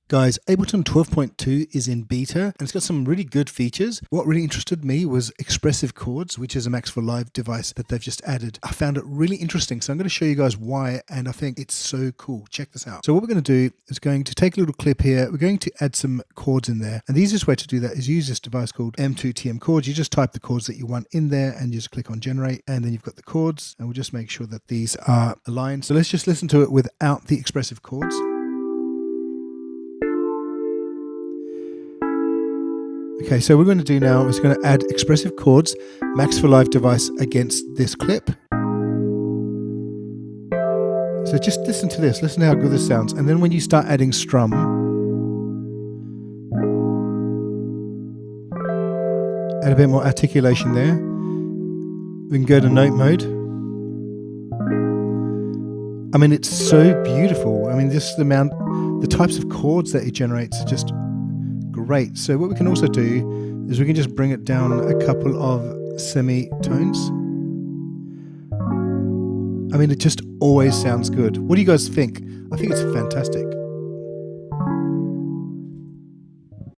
Guys, Ableton 12.2 is in beta and it's got some really good features. What really interested me was Expressive Chords, which is a Max for Live device that they've just added. I found it really interesting, so I'm going to show you guys why, and I think it's so cool. Check this out. So what we're going to do is going to take a little clip here. We're going to add some chords in there, and the easiest way to do that is use this device called M2TM Chords. You just type the chords that you want in there and you just click on generate, and then you've got the chords, and we'll just make sure that these are aligned. So let's just listen to it without the Expressive Chords. Okay, so what we're going to do now is going to add Expressive Chords, Max for Live device against this clip. So just listen to this, listen to how good this sounds. And then when you start adding strum, add a bit more articulation there. We can go to note mode. I mean, it's so beautiful. I mean, just the types of chords that it generates are just great. So what we can also do is we can just bring it down a couple of semitones. I mean, it just always sounds good. What do you guys think? I think it's fantastic.